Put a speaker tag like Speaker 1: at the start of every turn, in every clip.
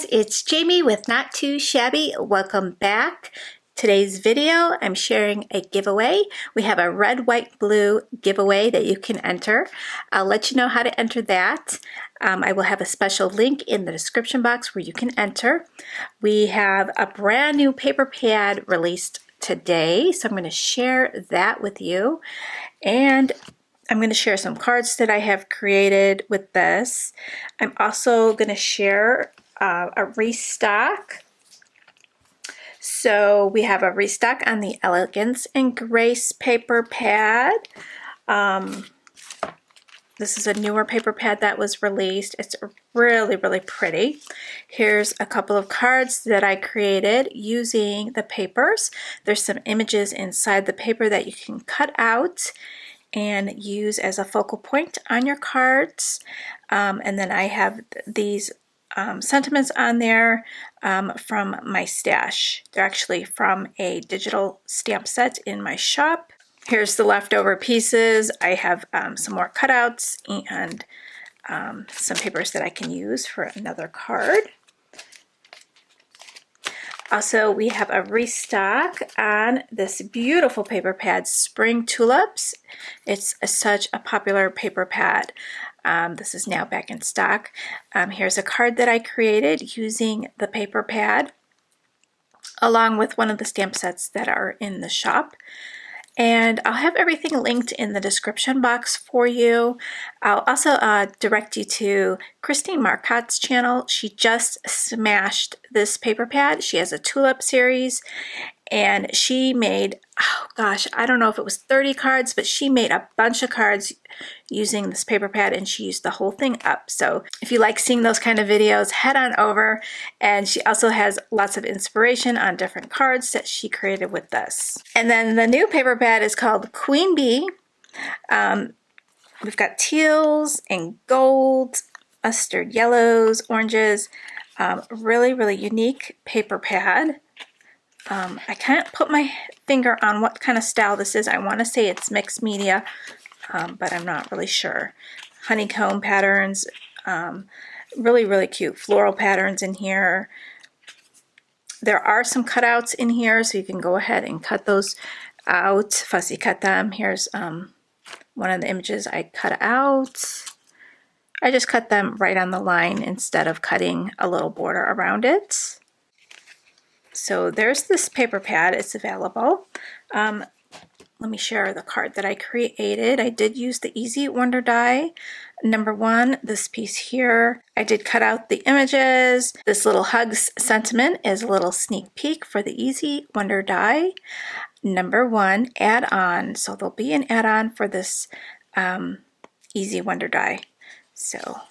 Speaker 1: it's Jamie with Not Too Shabby. Welcome back. Today's video, I'm sharing a giveaway. We have a red, white, blue giveaway that you can enter. I'll let you know how to enter that. I will have a special link in the description box where you can enter. We have a brand new paper pad released today, so I'm going to share that with you. And I'm going to share some cards that I have created with this. I'm also going to share a restock. So we have a restock on the Elegance and Grace paper pad. This is a newer paper pad that was released. It's really, really pretty. Here's a couple of cards that I created using the papers. There's some images inside the paper that you can cut out and use as a focal point on your cards. And then I have these sentiments on there from my stash. They're actually from a digital stamp set in my shop. Here's the leftover pieces. I have some more cutouts and some papers that I can use for another card. Also, we have a restock on this beautiful paper pad, Spring Tulips. It's such a popular paper pad. This is now back in stock. Here's a card that I created using the paper pad, along with one of the stamp sets that are in the shop. And I'll have everything linked in the description box for you. I'll also direct you to Christine Marcotte's channel. She just smashed this paper pad. She has a tulip series, and she made, oh gosh, I don't know if it was 30 cards, but she made a bunch of cards using this paper pad, and she used the whole thing up. So if you like seeing those kind of videos, head on over. And she also has lots of inspiration on different cards that she created with this. And then the new paper pad is called Queen Bee. We've got teals and gold, mustard yellows, oranges. Really, really unique paper pad. I can't put my finger on what kind of style this is. I want to say it's mixed media, but I'm not really sure. Honeycomb patterns, really, really cute floral patterns in here. There are some cutouts in here, so you can go ahead and cut those out, fussy cut them. Here's one of the images I cut out. I just cut them right on the line instead of cutting a little border around it. So there's this paper pad. It's available. Let me share the card that I created. I did use the Easy Wonder die. Number one, this piece here. I did cut out the images. This little hugs sentiment is a little sneak peek for the Easy Wonder die. Number one, add-on. So there'll be an add-on for this Easy Wonder die. So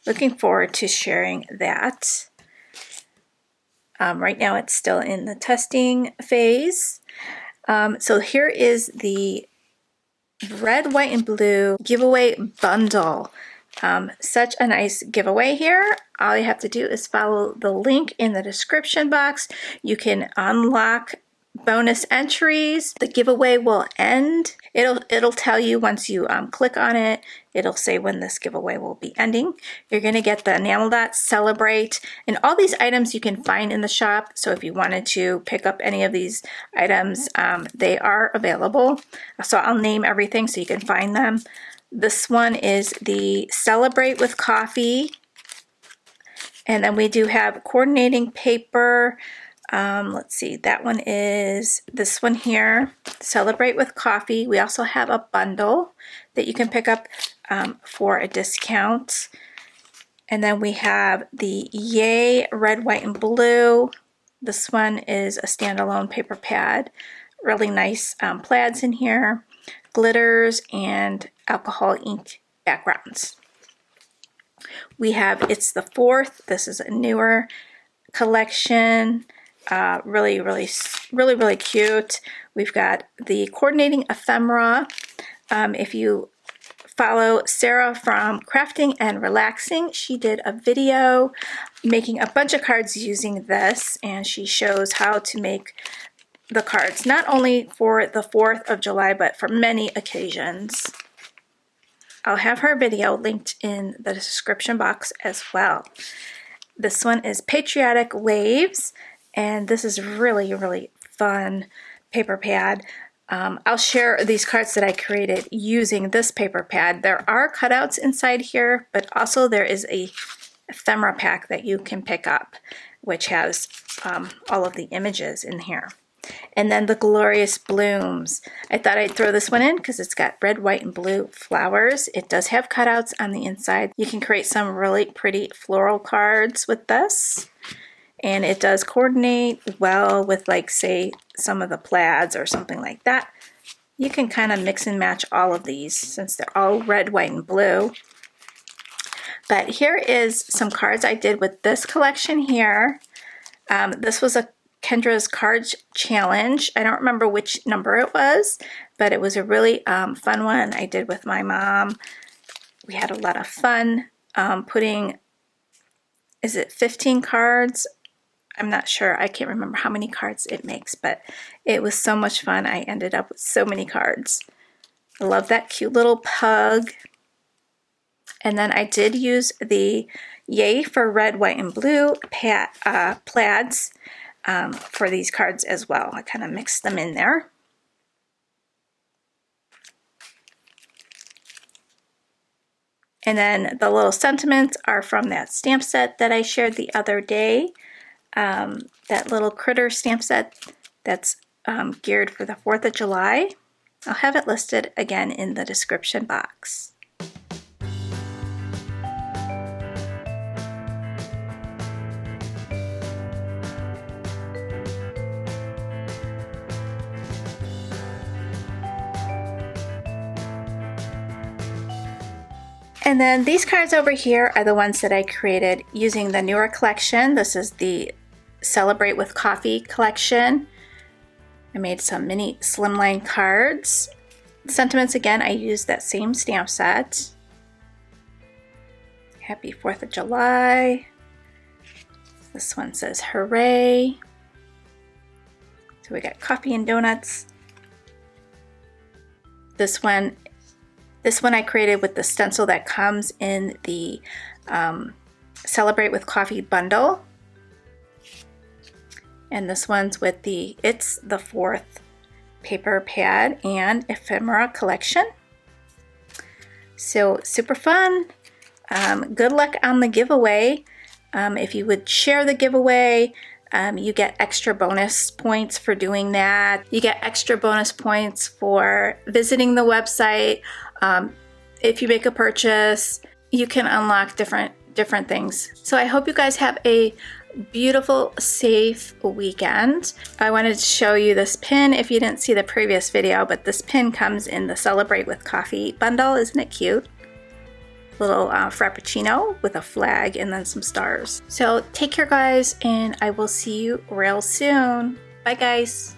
Speaker 1: looking forward to sharing that. Right now it's still in the testing phase. So here is the red, white, and blue giveaway bundle. Such a nice giveaway here. All you have to do is follow the link in the description box. You can unlock bonus entries. The giveaway will end. It'll tell you once you click on it. It'll say when this giveaway will be ending. You're going to get the enamel dot, celebrate, and all these items you can find in the shop. So if you wanted to pick up any of these items, they are available. So I'll name everything so you can find them. This one is the Celebrate with Coffee, and then we do have coordinating paper. Let's see, that one is this one here, Celebrate with Coffee. We also have a bundle that you can pick up for a discount. And then we have the Yay Red, White, and Blue. This one is a standalone paper pad. Really nice plaids in here, glitters, and alcohol ink backgrounds. We have It's the 4th. This is a newer collection. Really, really cute. We've got the coordinating ephemera. If you follow Sarah from Crafting and Relaxing, she did a video making a bunch of cards using this, and she shows how to make the cards not only for the 4th of July, but for many occasions. I'll have her video linked in the description box as well. This one is Patriotic Waves, and this is really, really fun paper pad. I'll share these cards that I created using this paper pad. There are cutouts inside here, but also there is a ephemera pack that you can pick up, which has all of the images in here. And then the Glorious Blooms. I thought I'd throw this one in because it's got red, white, and blue flowers. It does have cutouts on the inside. You can create some really pretty floral cards with this. And it does coordinate well with, like, say, some of the plaids or something like that. You can kind of mix and match all of these since they're all red, white, and blue. But here is some cards I did with this collection here. This was a Kendra's Card Challenge. I don't remember which number it was, but it was a really fun one I did with my mom. We had a lot of fun putting, is it 15 cards? I'm not sure. I can't remember how many cards it makes, but it was so much fun. I ended up with so many cards. I love that cute little pug. And then I did use the Yay for Red, White, and Blue plaids for these cards as well. I kind of mixed them in there. And then the little sentiments are from that stamp set that I shared the other day. That little critter stamp set that's geared for the 4th of July. I'll have it listed again in the description box. And then these cards over here are the ones that I created using the newer collection. This is the Celebrate with Coffee collection. I made some mini slimline cards. Sentiments, again, I used that same stamp set. Happy 4th of July. This one says hooray. So we got coffee and donuts. This one I created with the stencil that comes in the Celebrate with Coffee bundle. And this one's with the It's the 4th paper pad and ephemera collection. So super fun. Good luck on the giveaway. If you would share the giveaway, you get extra bonus points for doing that. You get extra bonus points for visiting the website. If you make a purchase, you can unlock different things. So I hope you guys have a beautiful, safe weekend. I wanted to show you this pin if you didn't see the previous video, but this pin comes in the Celebrate with Coffee bundle. Isn't it cute? Little frappuccino with a flag and then some stars. So take care, guys, and I will see you real soon. Bye, guys.